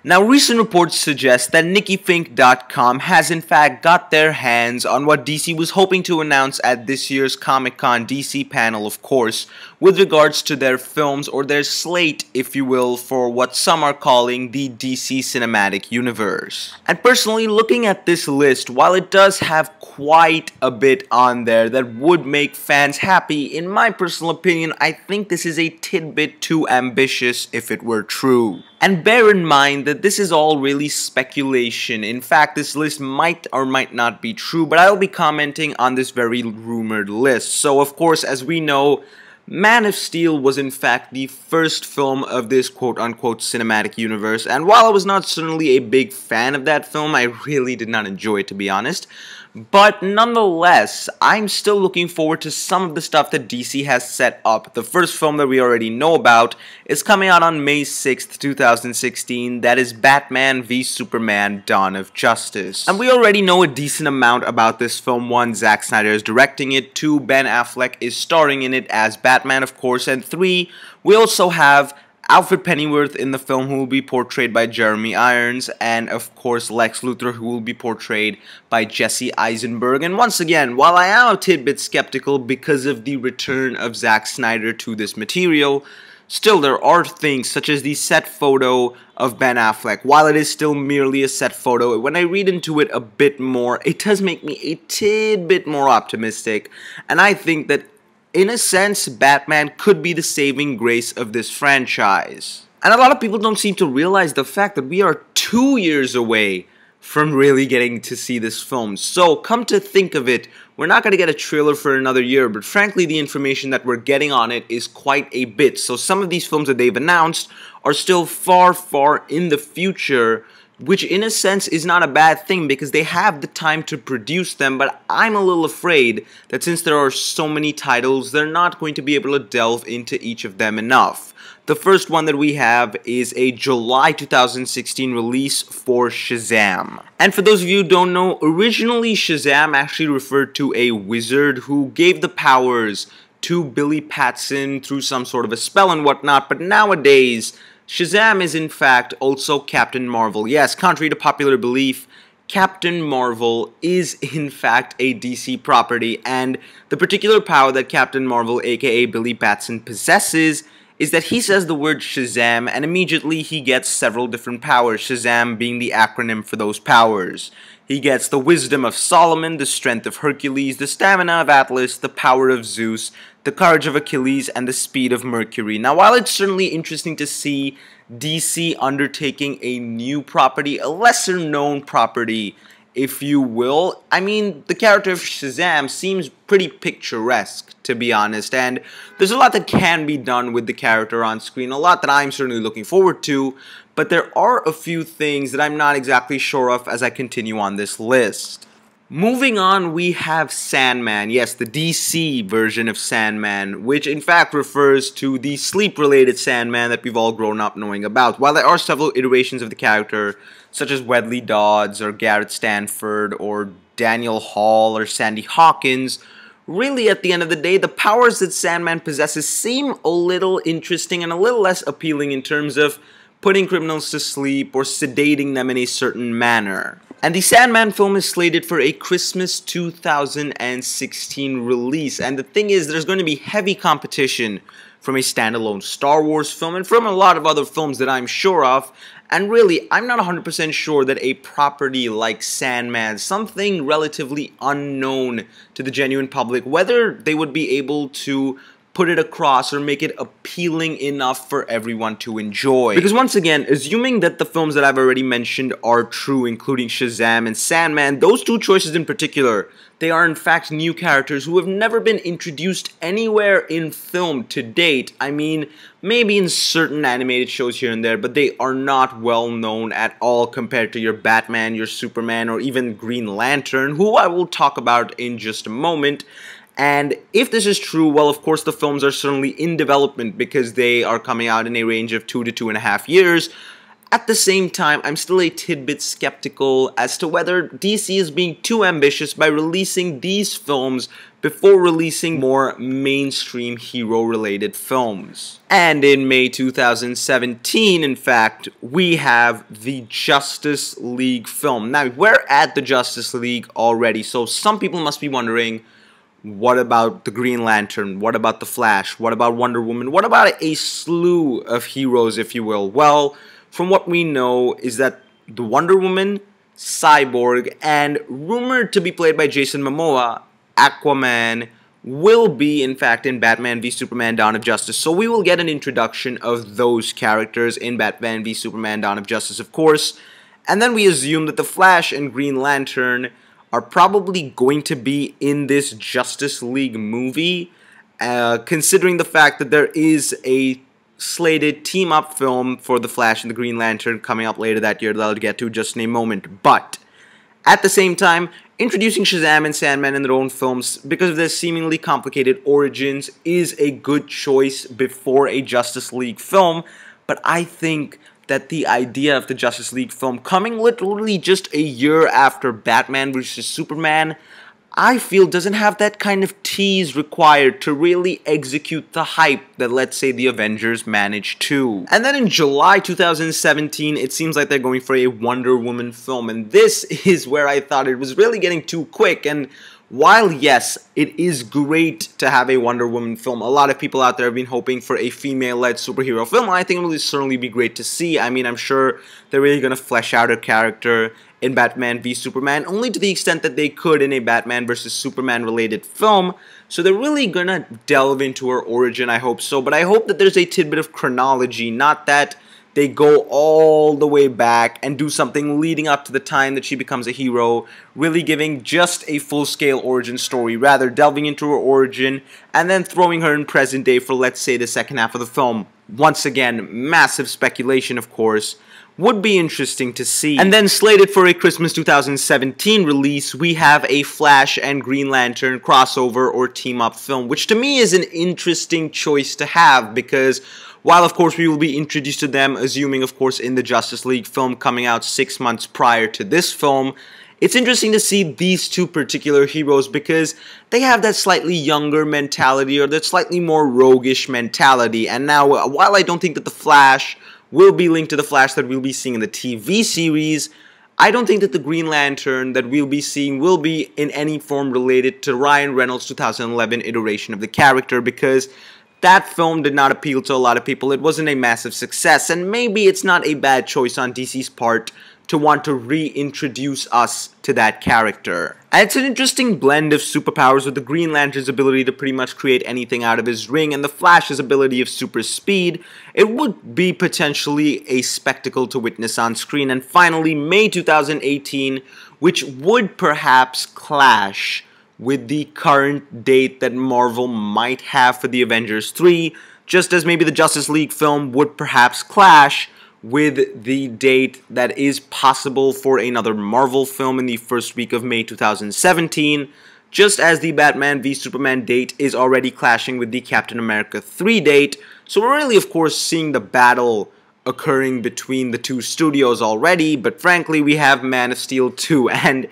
Now, recent reports suggest that NikkiFink.com has in fact got their hands on what DC was hoping to announce at this year's Comic-Con DC panel, of course, with regards to their films, or their slate, if you will, for what some are calling the DC Cinematic Universe. And personally, looking at this list, while it does have quite a bit on there that would make fans happy, in my personal opinion, I think this is a tidbit too ambitious if it were true. And bear in mind that this is all really speculation. In fact, this list might or might not be true, but I'll be commenting on this very rumored list. So, of course, as we know, Man of Steel was in fact the first film of this quote-unquote cinematic universe, and while I was not certainly a big fan of that film, I really did not enjoy it, to be honest. But nonetheless, I'm still looking forward to some of the stuff that DC has set up. The first film that we already know about is coming out on May 6th, 2016. That is Batman v Superman: Dawn of Justice. And we already know a decent amount about this film. One, Zack Snyder is directing it. Two, Ben Affleck is starring in it as Batman, of course. And three, we also have Alfred Pennyworth in the film, who will be portrayed by Jeremy Irons, and of course Lex Luthor, who will be portrayed by Jesse Eisenberg. And once again, while I am a tidbit skeptical because of the return of Zack Snyder to this material, still there are things such as the set photo of Ben Affleck. While it is still merely a set photo, when I read into it a bit more, it does make me a tidbit more optimistic, and I think that in a sense, Batman could be the saving grace of this franchise. And a lot of people don't seem to realize the fact that we are 2 years away from really getting to see this film. So, come to think of it, we're not going to get a trailer for another year, but frankly, the information that we're getting on it is quite a bit. So, some of these films that they've announced are still far, far in the future, which in a sense is not a bad thing because they have the time to produce them, but I'm a little afraid that since there are so many titles, they're not going to be able to delve into each of them enough. The first one that we have is a July 2016 release for Shazam. And for those of you who don't know, originally Shazam actually referred to a wizard who gave the powers to Billy Batson through some sort of a spell and whatnot, but nowadays Shazam is in fact also Captain Marvel. Yes, contrary to popular belief, Captain Marvel is in fact a DC property, and the particular power that Captain Marvel, aka Billy Batson, possesses is that he says the word Shazam and immediately he gets several different powers, Shazam being the acronym for those powers. He gets the wisdom of Solomon, the strength of Hercules, the stamina of Atlas, the power of Zeus, the courage of Achilles, and the speed of Mercury. Now, while it's certainly interesting to see DC undertaking a new property, a lesser known property, if you will, I mean, the character of Shazam seems pretty picturesque, to be honest, and there's a lot that can be done with the character on screen, a lot that I'm certainly looking forward to, but there are a few things that I'm not exactly sure of as I continue on this list. Moving on, we have Sandman. Yes, the DC version of Sandman, which in fact refers to the sleep-related Sandman that we've all grown up knowing about. While there are several iterations of the character, such as Wedley Dodds, or Garrett Stanford, or Daniel Hall, or Sandy Hawkins, really at the end of the day, the powers that Sandman possesses seem a little interesting and a little less appealing in terms of putting criminals to sleep or sedating them in a certain manner. And the Sandman film is slated for a Christmas 2016 release. And the thing is, there's going to be heavy competition from a standalone Star Wars film and from a lot of other films that I'm sure of. And really, I'm not 100% sure that a property like Sandman, something relatively unknown to the genuine public, whether they would be able to put it across or make it appealing enough for everyone to enjoy. Because once again, assuming that the films that I've already mentioned are true, including Shazam and Sandman, those two choices in particular, they are in fact new characters who have never been introduced anywhere in film to date. I mean, maybe in certain animated shows here and there, but they are not well known at all compared to your Batman, your Superman, or even Green Lantern, who I will talk about in just a moment. And if this is true, well, of course, the films are certainly in development because they are coming out in a range of 2 to 2.5 years. At the same time, I'm still a tidbit skeptical as to whether DC is being too ambitious by releasing these films before releasing more mainstream hero-related films. And in May 2017, in fact, we have the Justice League film. Now, we're at the Justice League already, so some people must be wondering, what about the Green Lantern? What about the Flash? What about Wonder Woman? What about a slew of heroes, if you will? Well, from what we know is that the Wonder Woman, Cyborg, and rumored to be played by Jason Momoa, Aquaman, will be, in fact, in Batman v Superman Dawn of Justice. So we will get an introduction of those characters in Batman v Superman Dawn of Justice, of course. And then we assume that the Flash and Green Lantern are probably going to be in this Justice League movie, considering the fact that there is a slated team-up film for the Flash and the Green Lantern coming up later that year that I'll get to just in a moment. But at the same time, introducing Shazam and Sandman in their own films because of their seemingly complicated origins is a good choice before a Justice League film, but I think that the idea of the Justice League film coming literally just a year after Batman vs. Superman, I feel doesn't have that kind of tease required to really execute the hype that, let's say, the Avengers managed to. And then in July 2017, it seems like they're going for a Wonder Woman film, and this is where I thought it was really getting too quick. And while, yes, it is great to have a Wonder Woman film, a lot of people out there have been hoping for a female-led superhero film. I think it will certainly be great to see. I mean, I'm sure they're really going to flesh out her character in Batman v Superman, only to the extent that they could in a Batman vs. Superman related film. So they're really going to delve into her origin, I hope so. But I hope that there's a tidbit of chronology, not that they go all the way back and do something leading up to the time that she becomes a hero, really giving just a full-scale origin story, rather delving into her origin and then throwing her in present day for, let's say, the second half of the film. Once again, massive speculation, of course. Would be interesting to see. And then slated for a Christmas 2017 release, we have a Flash and Green Lantern crossover or team-up film, which to me is an interesting choice to have because while, of course, we will be introduced to them, assuming, of course, in the Justice League film coming out 6 months prior to this film, it's interesting to see these two particular heroes because they have that slightly younger mentality or that slightly more roguish mentality. And now, while I don't think that the Flash will be linked to the Flash that we'll be seeing in the TV series, I don't think that the Green Lantern that we'll be seeing will be in any form related to Ryan Reynolds' 2011 iteration of the character because that film did not appeal to a lot of people. It wasn't a massive success, and maybe it's not a bad choice on DC's part to want to reintroduce us to that character. And it's an interesting blend of superpowers with the Green Lantern's ability to pretty much create anything out of his ring and the Flash's ability of super speed. It would be potentially a spectacle to witness on screen. And finally, May 2018, which would perhaps clash with the current date that Marvel might have for the Avengers 3, just as maybe the Justice League film would perhaps clash with the date that is possible for another Marvel film in the first week of May 2017, just as the Batman v Superman date is already clashing with the Captain America 3 date. So we're really, of course, seeing the battle occurring between the two studios already, but frankly, we have Man of Steel 2, and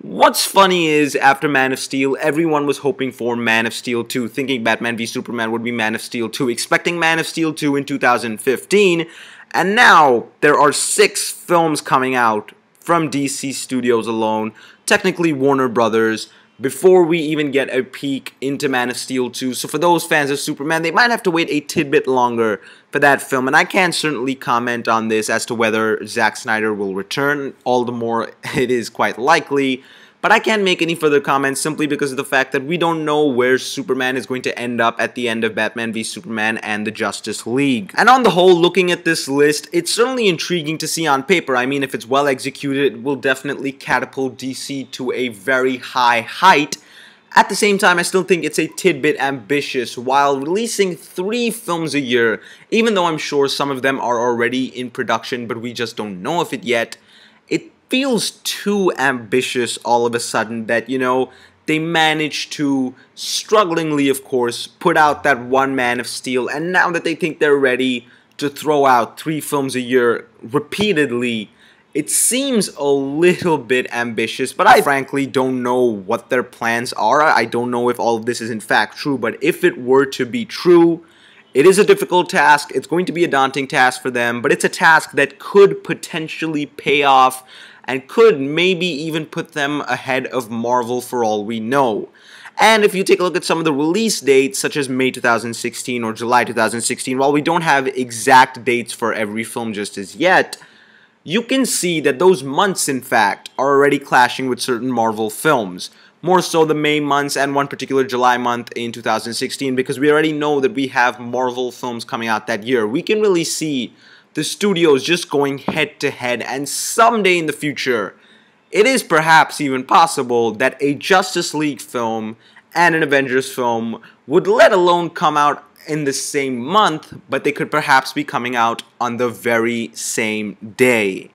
what's funny is, after Man of Steel, everyone was hoping for Man of Steel 2, thinking Batman v Superman would be Man of Steel 2, expecting Man of Steel 2 in 2015, and now there are 6 films coming out from DC Studios alone, technically Warner Brothers, before we even get a peek into Man of Steel 2. So for those fans of Superman, they might have to wait a tidbit longer for that film, and I can't certainly comment on this as to whether Zack Snyder will return, all the more it is quite likely, but I can't make any further comments simply because of the fact that we don't know where Superman is going to end up at the end of Batman v Superman and the Justice League. And on the whole, looking at this list, it's certainly intriguing to see on paper. I mean, if it's well executed, it will definitely catapult DC to a very high height. At the same time, I still think it's a tidbit ambitious while releasing 3 films a year, even though I'm sure some of them are already in production, but we just don't know of it yet. It feels too ambitious all of a sudden that, you know, they managed to, strugglingly of course, put out that one Man of Steel, and now that they think they're ready to throw out 3 films a year repeatedly, It seems a little bit ambitious, but I frankly don't know what their plans are. I don't know if all of this is in fact true, but if it were to be true, it is a difficult task. It's going to be a daunting task for them, but it's a task that could potentially pay off and could maybe even put them ahead of Marvel for all we know. And if you take a look at some of the release dates, such as May 2016 or July 2016, while we don't have exact dates for every film just as yet, you can see that those months, in fact, are already clashing with certain Marvel films. More so the May months and one particular July month in 2016, because we already know that we have Marvel films coming out that year. We can really see the studios just going head to head, and someday in the future, it is perhaps even possible that a Justice League film and an Avengers film would let alone come out in the same month, but they could perhaps be coming out on the very same day.